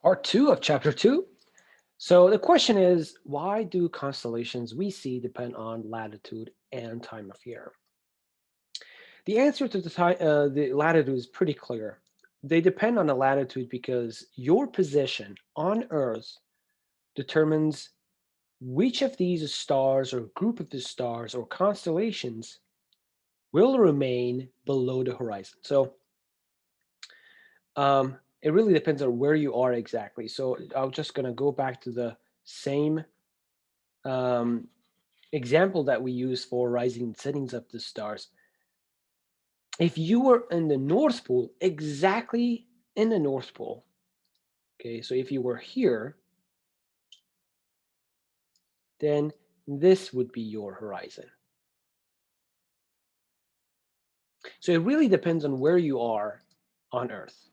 Part two of chapter two. So the question is, why do constellations we see depend on latitude and time of year? The answer to the latitude is pretty clear. They depend on the latitude because your position on Earth determines which of these stars or group of the stars or constellations will remain below the horizon. So it really depends on where you are exactly. So I'm just going to go back to the same um, example that we use for rising and settings of the stars. If you were in the North Pole, exactly in the North Pole, okay, so if you were here, then this would be your horizon. So it really depends on where you are on Earth.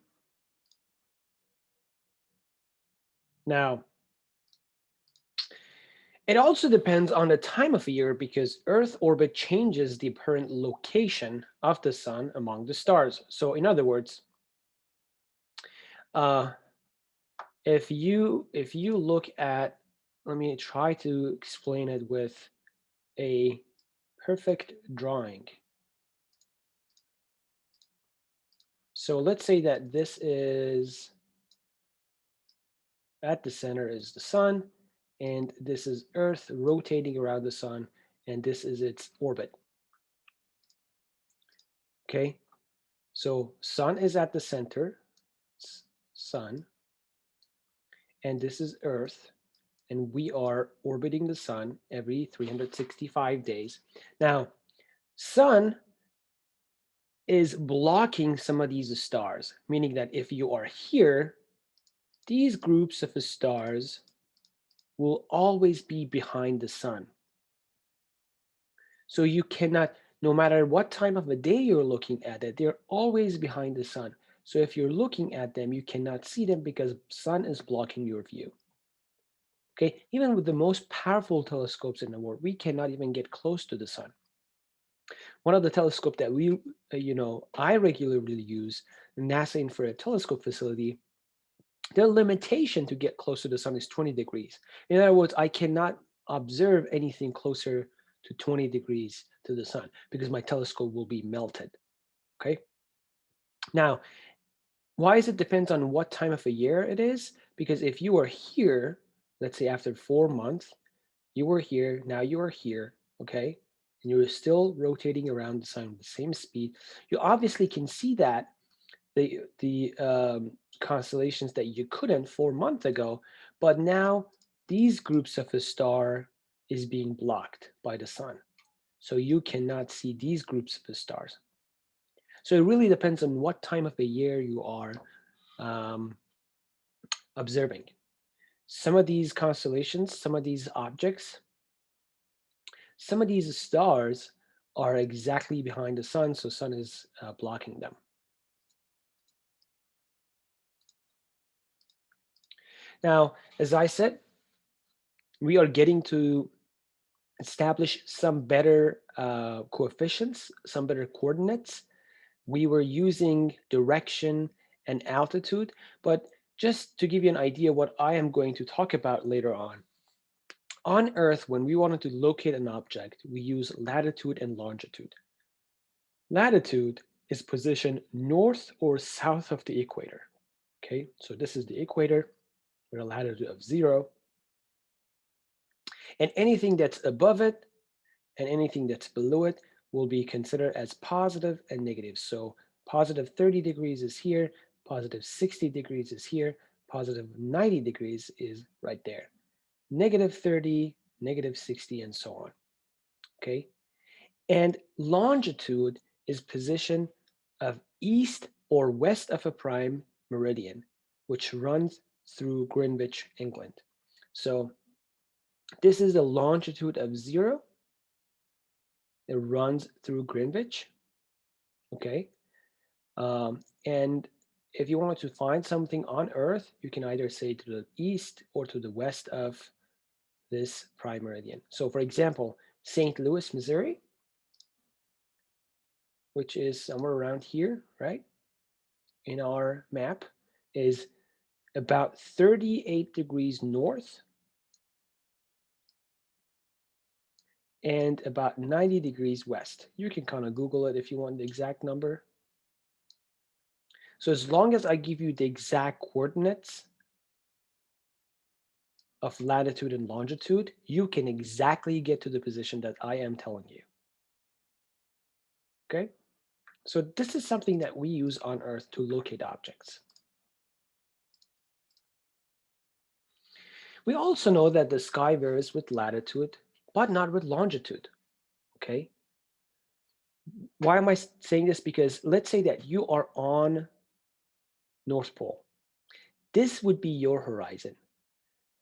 Now, it also depends on the time of year because Earth orbit changes the apparent location of the sun among the stars. So in other words, uh, if you look at, let me try to explain it with a perfect drawing. So let's say that this is, at the center is the sun, and this is Earth rotating around the sun, and this is its orbit. Okay, so sun is at the center, sun, and this is Earth, and we are orbiting the sun every 365 days. Now, sun is blocking some of these stars, meaning that if you are here, these groups of stars will always be behind the sun. So you cannot, no matter what time of the day you're looking at it, they're always behind the sun. So if you're looking at them, you cannot see them because sun is blocking your view. Okay, even with the most powerful telescopes in the world, we cannot even get close to the sun. One of the telescope that I regularly use, the NASA Infrared Telescope Facility, their limitation to get close to the sun is 20 degrees. In other words, I cannot observe anything closer to 20 degrees to the sun because my telescope will be melted. Okay. Now, why is it depends on what time of the year it is? Because if you are here, let's say after 4 months, you were here, now you are here, okay, and you're still rotating around the sun with the same speed, you obviously can see that the constellations that you couldn't 4 months ago, but now these groups of a star is being blocked by the sun. So you cannot see these groups of the stars. So it really depends on what time of the year you are um, observing. Some of these constellations, some of these objects, some of these stars are exactly behind the sun, so sun is blocking them. Now, as I said, we are getting to establish some better coefficients, some better coordinates. We were using direction and altitude, but just to give you an idea what I am going to talk about later on Earth, when we wanted to locate an object, we use latitude and longitude. Latitude is position north or south of the equator. Okay, so this is the equator with a latitude of 0, and anything that's above it and anything that's below it will be considered as positive and negative. So positive 30 degrees is here, positive 60 degrees is here, positive 90 degrees is right there. Negative 30, negative 60, and so on. Okay. And longitude is position of east or west of a prime meridian, which runs through Greenwich, England. So this is the longitude of 0. It runs through Greenwich. Okay. And if you want to find something on Earth, you can either say to the east or to the west of this prime meridian. So for example, St. Louis, Missouri, which is somewhere around here, right, in our map, is about 38 degrees north and about 90 degrees west. You can kind of Google it if you want the exact number. So as long as I give you the exact coordinates of latitude and longitude, you can exactly get to the position that I am telling you. Okay? So this is something that we use on Earth to locate objects. We also know that the sky varies with latitude, but not with longitude. Okay? Why am I saying this? Because let's say that you are on North Pole. This would be your horizon.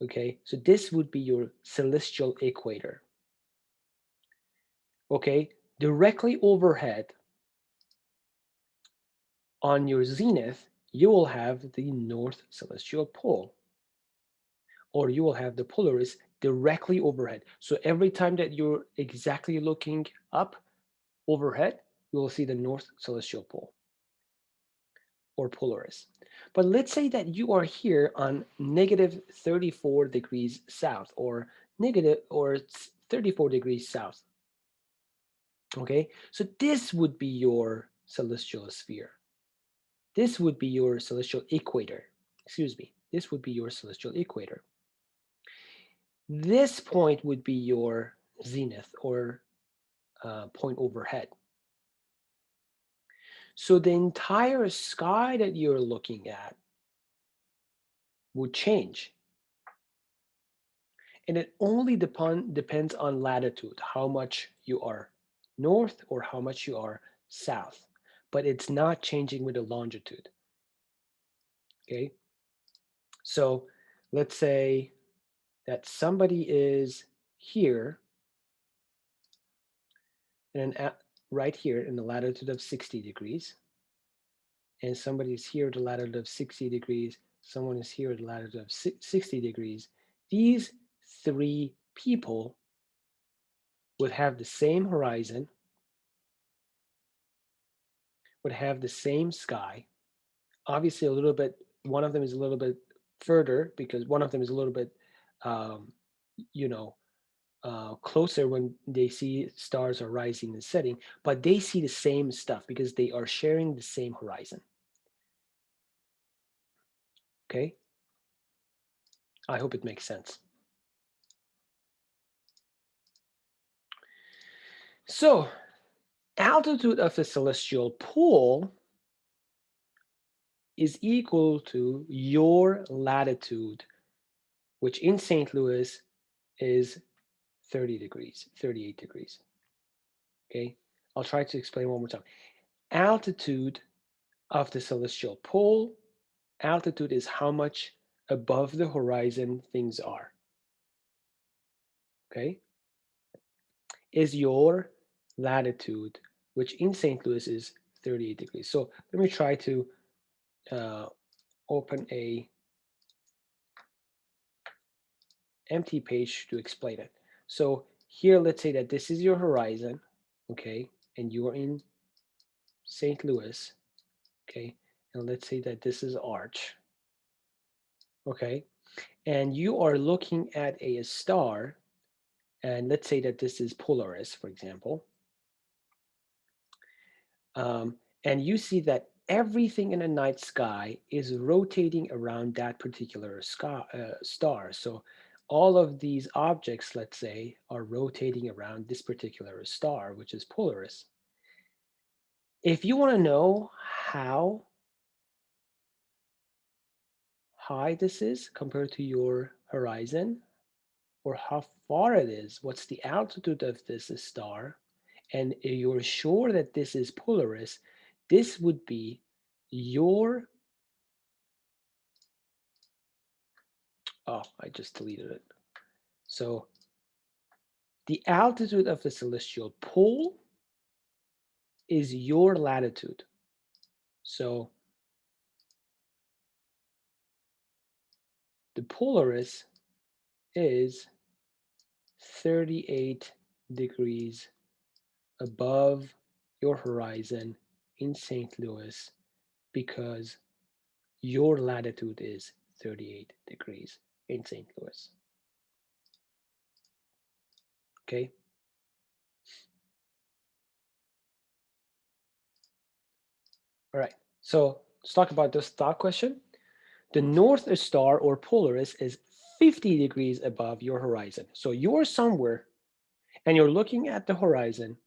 Okay? So this would be your celestial equator. Okay? Directly overhead on your zenith, you will have the North Celestial Pole, or you will have the Polaris directly overhead. So every time that you're exactly looking up overhead, you will see the North Celestial Pole or Polaris. But let's say that you are here on negative 34 degrees south or negative or 34 degrees south. Okay, so this would be your celestial sphere. This would be your celestial equator. Excuse me. This would be your celestial equator. This point would be your zenith or point overhead. So the entire sky that you're looking at would change. And it only depends on latitude, how much you are north or how much you are south. But it's not changing with the longitude. Okay. So let's say that somebody is here and right here in the latitude of 60 degrees, and somebody is here at the latitude of 60 degrees, someone is here at the latitude of 60 degrees. These three people would have the same horizon, would have the same sky. Obviously, a little bit, one of them is a little bit further because one of them is a little bit, um, you know, closer when they see stars are rising and setting, but they see the same stuff because they are sharing the same horizon. Okay? I hope it makes sense. So, altitude of the celestial pole is equal to your latitude, which in St. Louis is 30 degrees, 38 degrees. Okay? I'll try to explain one more time. Altitude of the celestial pole, altitude is how much above the horizon things are. Okay? Is your latitude, which in St. Louis is 38 degrees. So let me try to uh, open a empty page to explain it. So here, let's say that this is your horizon, okay, and you are in St. Louis, okay, and let's say that this is Arch, okay, and you are looking at a star, and let's say that this is Polaris, for example, um, and you see that everything in the night sky is rotating around that particular star. So all of these objects, let's say, are rotating around this particular star, which is Polaris. If you want to know how high this is compared to your horizon, or how far it is, what's the altitude of this star, and you're sure that this is Polaris, this would be your, oh, I just deleted it. So the altitude of the celestial pole is your latitude. So the Polaris is 38 degrees above your horizon in St. Louis because your latitude is 38 degrees in St. Louis. Okay. All right. So let's talk about this thought question. The North Star or Polaris is 50 degrees above your horizon. So you're somewhere and you're looking at the horizon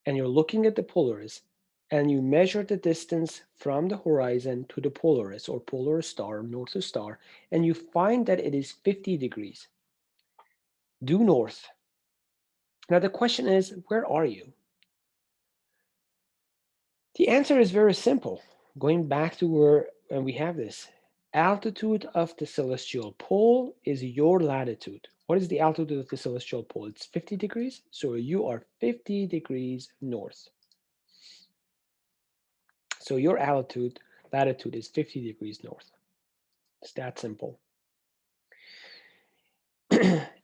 and you're looking at the Polaris and you measure the distance from the horizon to the Polaris or polar star, North Star, and you find that it is 50 degrees due north. Now the question is, where are you? The answer is very simple. Going back to where we have this, altitude of the celestial pole is your latitude. What is the altitude of the celestial pole? It's 50 degrees. So you are 50 degrees north. So your latitude is 50 degrees north. It's that simple.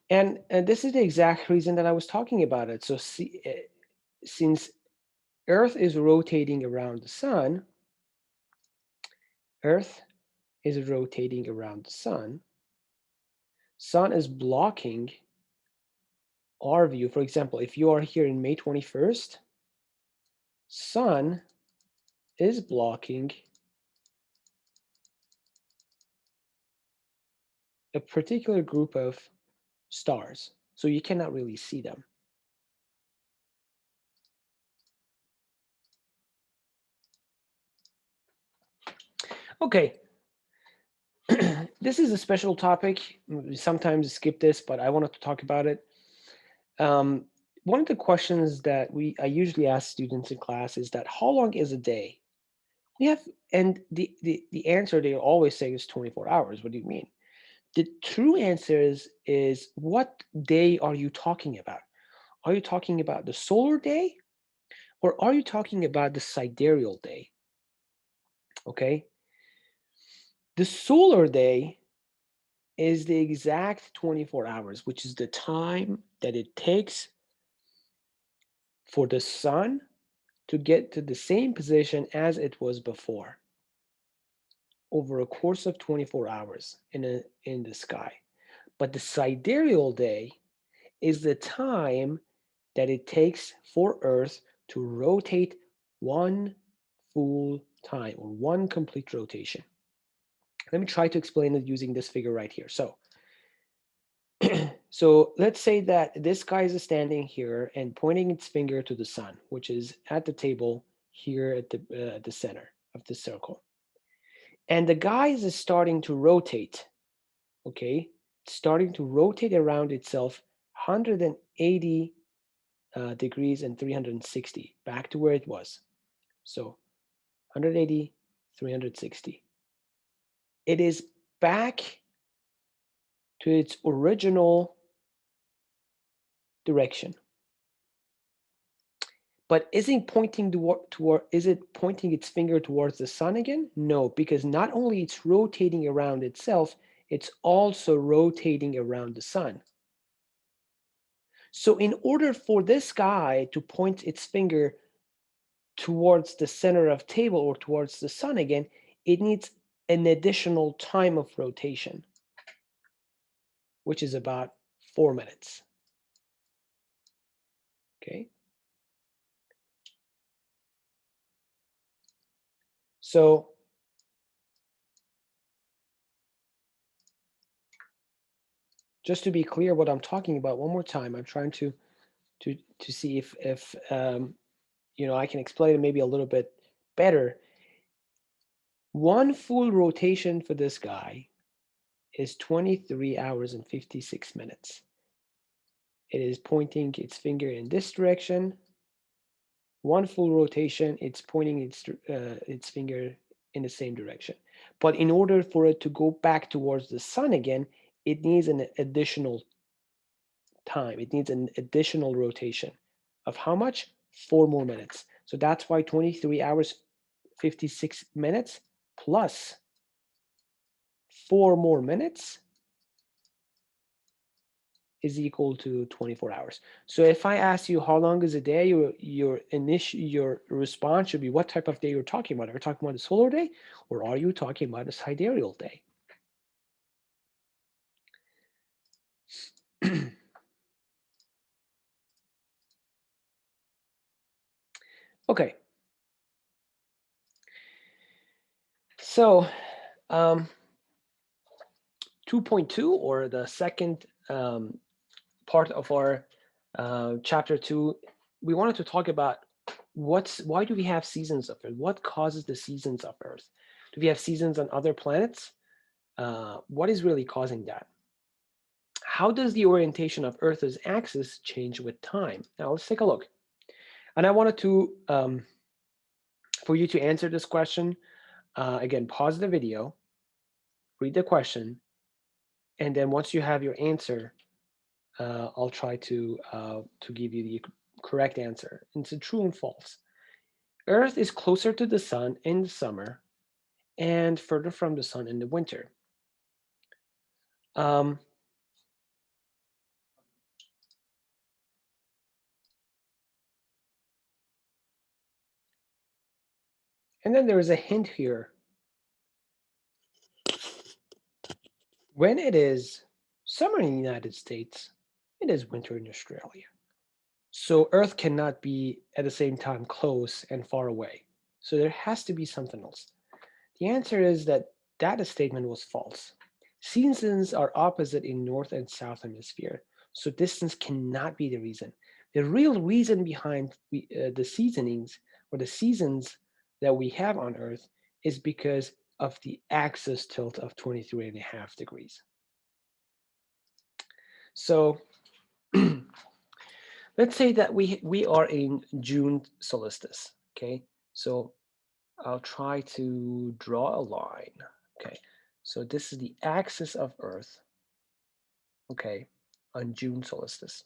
and this is the exact reason that I was talking about it. So since Earth is rotating around the sun, Earth is rotating around the sun is blocking our view. For example, if you are here in May 21st, sun is blocking a particular group of stars, so you cannot really see them. Okay, this is a special topic. We sometimes skip this, but I wanted to talk about it. One of the questions that I usually ask students in class is that how long is a day? We have, and the answer they always say is 24 hours. What do you mean? The true answer is what day are you talking about? Are you talking about the solar day or are you talking about the sidereal day? Okay. The solar day is the exact 24 hours, which is the time that it takes for the sun to get to the same position as it was before over a course of 24 hours in the sky. But the sidereal day is the time that it takes for Earth to rotate one full time or one complete rotation. Let me try to explain it using this figure right here. So let's say that this guy is standing here and pointing its finger to the sun, which is at the table here at the center of the circle. And the guy is starting to rotate, okay? Starting to rotate around itself 180 degrees and 360, back to where it was. So 180, 360. It is back to its original direction. But is it pointing is it pointing its finger towards the sun again? No, because not only it's rotating around itself, it's also rotating around the sun. So in order for this guy to point its finger towards the center of table or towards the sun again, it needs an additional time of rotation, which is about 4 minutes. Okay. So just to be clear what I'm talking about one more time, I'm trying to see if I can explain it maybe a little bit better. One full rotation for this guy is 23 hours and 56 minutes. It is pointing its finger in this direction. One full rotation, it's pointing its finger in the same direction. But in order for it to go back towards the sun again, it needs an additional time. It needs an additional rotation of how much? 4 more minutes. So that's why 23 hours, 56 minutes plus 4 more minutes is equal to 24 hours. So if I ask you how long is a day, your response should be what type of day you're talking about. Are you talking about a solar day or are you talking about a sidereal day? Okay, so um, 2.2, or the second part of our chapter 2, we wanted to talk about why do we have seasons of Earth? What causes the seasons of Earth? Do we have seasons on other planets? What is really causing that? How does the orientation of Earth's axis change with time? Now let's take a look. And I wanted to, for you to answer this question, again, pause the video, read the question, and then once you have your answer, I'll try to give you the correct answer. It's a true and false. Earth is closer to the sun in the summer and further from the sun in the winter. Um, and then there is a hint here. When it is summer in the United States, it is winter in Australia. So Earth cannot be at the same time close and far away. So there has to be something else. The answer is that that statement was false. Seasons are opposite in North and South Hemisphere, so distance cannot be the reason. The real reason behind the seasonings or the seasons that we have on Earth is because of the axis tilt of 23.5 degrees. So let's say that we are in June solstice. Okay, so I'll try to draw a line. Okay, so this is the axis of Earth. Okay, on June solstice,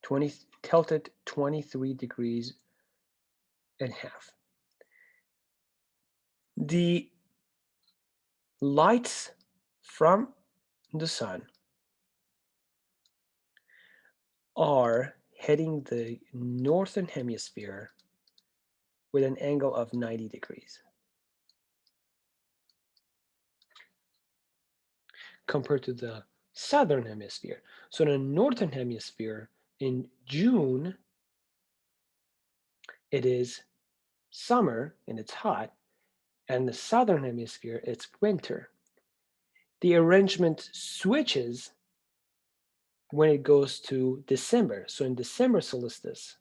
20 tilted 23 degrees and half. The lights from the sun are hitting the northern hemisphere with an angle of 90 degrees compared to the southern hemisphere. So the northern hemisphere in June, it is summer and it's hot, and the southern hemisphere, it's winter. The arrangement switches when it goes to December. So in December solstice,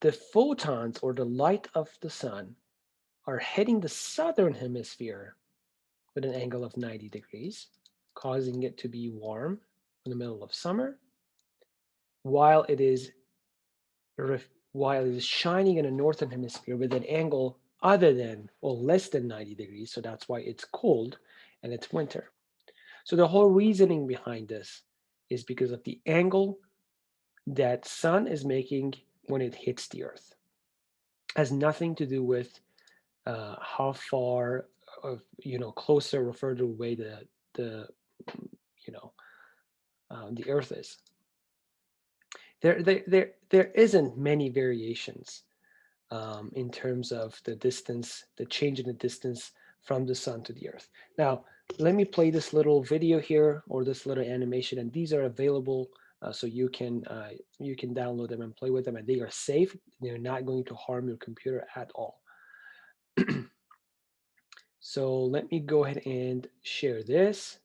the photons or the light of the sun are hitting the southern hemisphere with an angle of 90 degrees, causing it to be warm in the middle of summer, while it is while it is shining in the northern hemisphere with an angle other than or less than 90 degrees. So that's why it's cold and it's winter. So the whole reasoning behind this is because of the angle that sun is making when it hits the earth. It has nothing to do with how far of closer or further away the you know the earth is. There isn't many variations in terms of the distance, the change in the distance from the sun to the earth. Now, let me play this little video here or this little animation, and these are available so you can download them and play with them, and they are safe. They're not going to harm your computer at all. So let me go ahead and share this.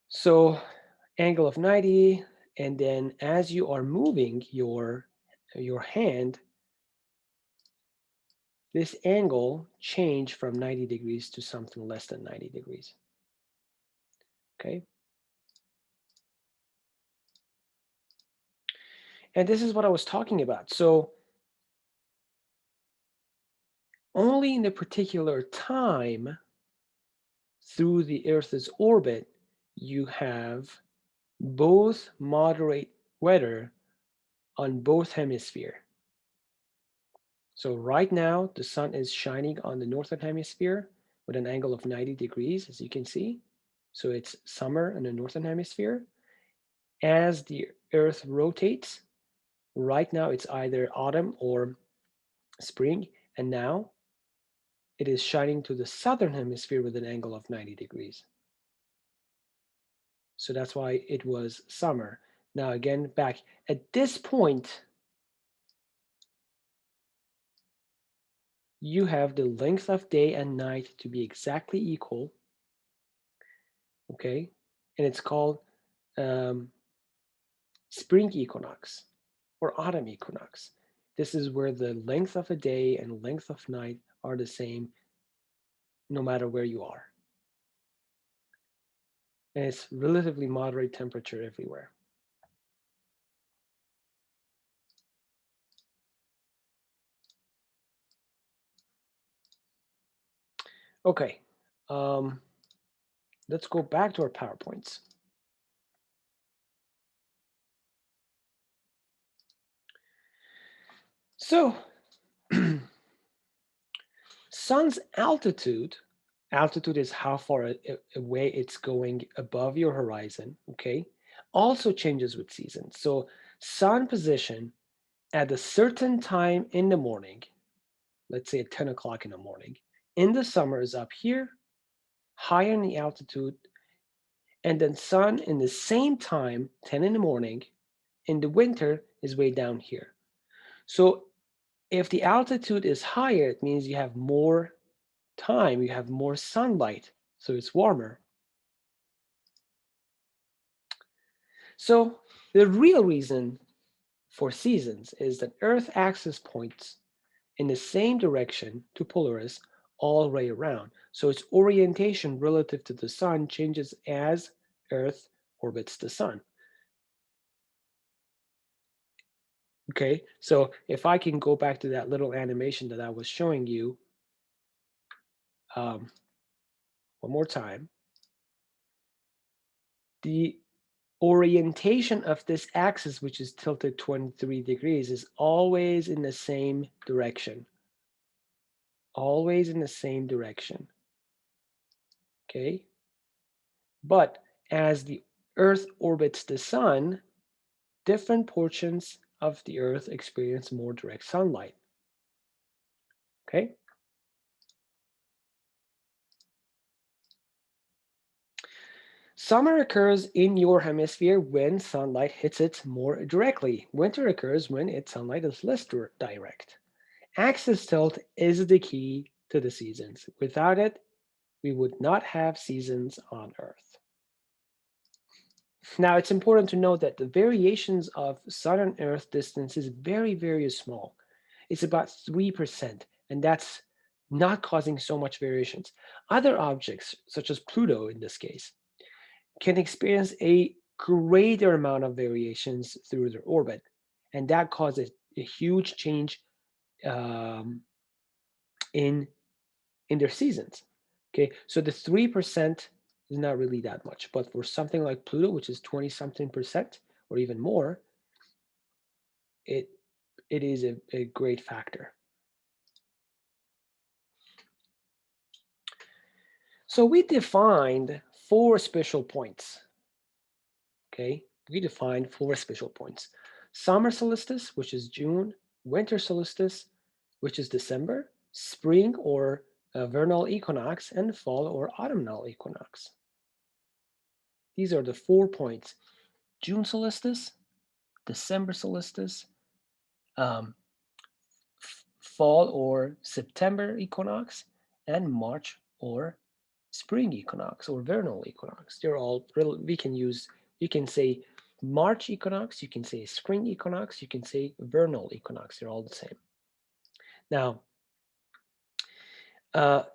So angle of 90, and then as you are moving your hand, this angle change from 90 degrees to something less than 90 degrees. Okay. And this is what I was talking about. So only in a particular time through the Earth's orbit, you have both moderate weather on both hemisphere. So right now, the sun is shining on the northern hemisphere with an angle of 90 degrees, as you can see. So it's summer in the northern hemisphere. As the Earth rotates, right now it's either autumn or spring, and now it is shining to the southern hemisphere with an angle of 90 degrees. So that's why it was summer. Now again, back at this point, you have the length of day and night to be exactly equal, okay? And it's called um, spring equinox or autumn equinox. This is where the length of a day and length of night are the same no matter where you are. And it's relatively moderate temperature everywhere. Okay, um, let's go back to our PowerPoints. So, sun's altitude, altitude is how far away it's going above your horizon, okay, also changes with seasons. So, sun position at a certain time in the morning, let's say at 10 o'clock in the morning, in the summer is up here, higher in the altitude, and then sun in the same time, 10 in the morning, in the winter is way down here. So if the altitude is higher, it means you have more time, you have more sunlight, so it's warmer. So the real reason for seasons is that Earth axis points in the same direction to Polaris all the way around. So its orientation relative to the sun changes as Earth orbits the sun. Okay, so if I can go back to that little animation that I was showing you um, one more time, the orientation of this axis, which is tilted 23 degrees, is always in the same direction. Always in the same direction. Okay, but as the Earth orbits the sun, different portions of the Earth experience more direct sunlight. Okay. Summer occurs in your hemisphere when sunlight hits it more directly. Winter occurs when its sunlight is less direct. Axis tilt is the key to the seasons. Without it, we would not have seasons on Earth. Now, it's important to note that the variations of Sun and Earth distance is very, very small. It's about 3%, and that's not causing so much variations. Other objects, such as Pluto in this case, can experience a greater amount of variations through their orbit, and that causes a huge change um, in their seasons. Okay, so the 3% is not really that much, but for something like Pluto, which is 20 something percent or even more, it it is a great factor. So we defined four special points. Okay, we defined four special points: summer solstice, which is June; winter solstice, which is December; spring or vernal equinox; and fall or autumnal equinox. These are the 4 points: June solstice, December solstice, um, fall or September equinox, and March or spring equinox or vernal equinox. They're all we can use. You can say March equinox, you can say spring equinox, you can say vernal equinox. They're all the same. Now,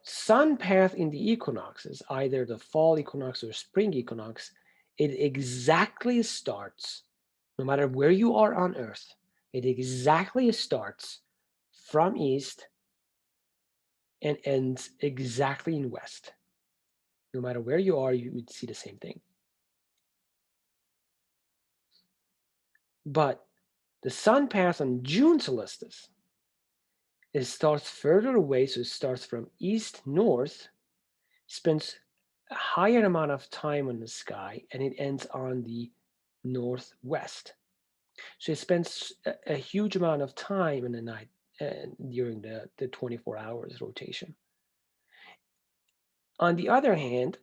sun path in the equinoxes, either the fall equinox or spring equinox, it exactly starts, no matter where you are on Earth, it exactly starts from east and ends exactly in west. No matter where you are, you would see the same thing. But the sun path on June solstice, it starts further away, so it starts from east north, spends a higher amount of time on the sky, and it ends on the northwest. So it spends a huge amount of time in the night during the 24 hours rotation. On the other hand,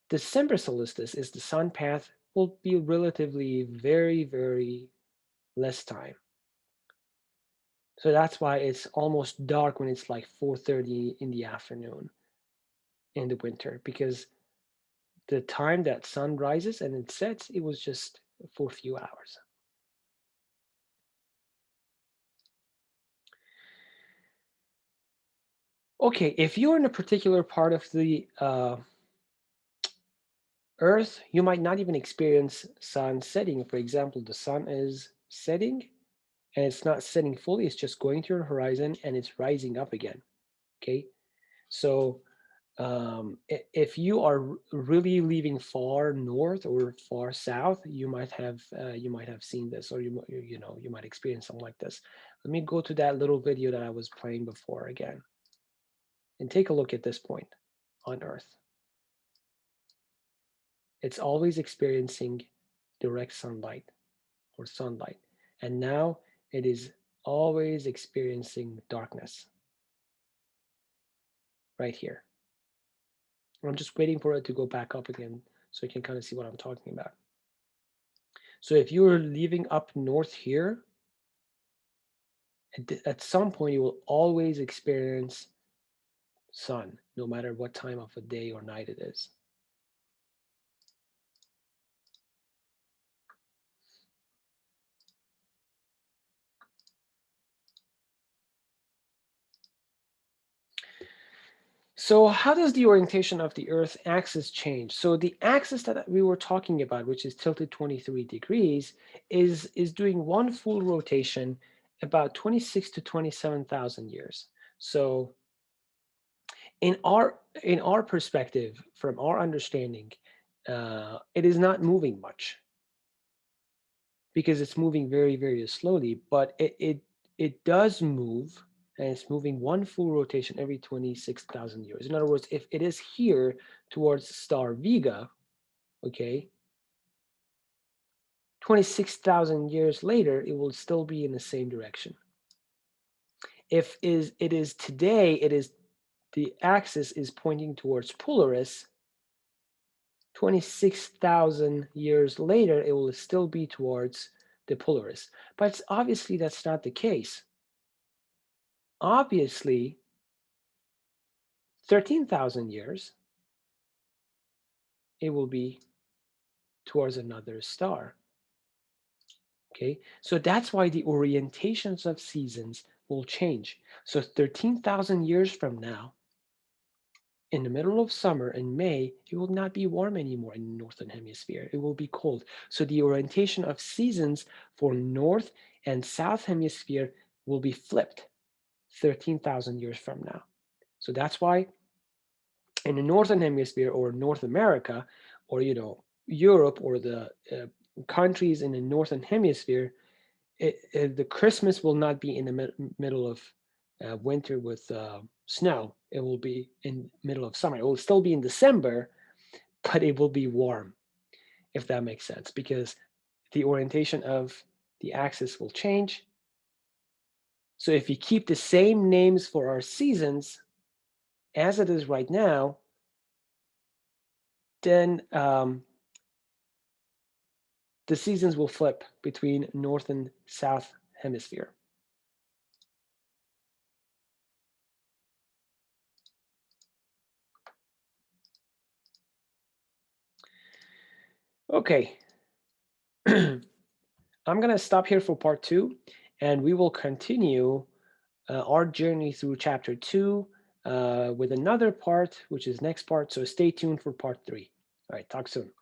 December solstice is the sun path will be relatively very, very less time. So that's why it's almost dark when it's like 4:30 in the afternoon in the winter, because the time that sun rises and it sets, it was just for a few hours. Okay, if you're in a particular part of the Earth, you might not even experience sun setting. For example, the sun is setting and it's not setting fully, it's just going through the horizon and it's rising up again. Okay, so if you are really leaving far north or far south, you might have seen this, or you know you might experience something like this. Let me go to that little video that I was playing before again, and take a look at this point on Earth. It's always experiencing direct sunlight or sunlight, and now it is always experiencing darkness right here. I'm just waiting for it to go back up again so you can kind of see what I'm talking about. So if you're leaving up north here, at some point you will always experience sun, no matter what time of the day or night it is. So how does the orientation of the Earth axis change? So the axis that we were talking about, which is tilted 23 degrees, is doing one full rotation about 26 to 27,000 years. So in our perspective, from our understanding, it is not moving much because it's moving very, very slowly, but it does move, and it's moving one full rotation every 26,000 years. In other words, if it is here towards star Vega, okay, 26,000 years later, it will still be in the same direction. If it is today, it is the axis is pointing towards Polaris. 26,000 years later, it will still be towards the Polaris. But obviously, that's not the case. Obviously, 13,000 years, it will be towards another star. Okay, so that's why the orientations of seasons will change. So 13,000 years from now, in the middle of summer in May, it will not be warm anymore in the northern hemisphere. It will be cold. So the orientation of seasons for north and south hemisphere will be flipped 13,000 years from now. So that's why in the northern hemisphere or North America, or Europe, or the countries in the northern hemisphere, the Christmas will not be in the middle of winter with snow. It will be in middle of summer. It will still be in December, but it will be warm, if that makes sense, because the orientation of the axis will change. So if you keep the same names for our seasons as it is right now, then the seasons will flip between north and south hemisphere. Okay, I'm going to stop here for part 2, and we will continue our journey through chapter 2 with another part, which is next part. So stay tuned for part 3. All right, talk soon.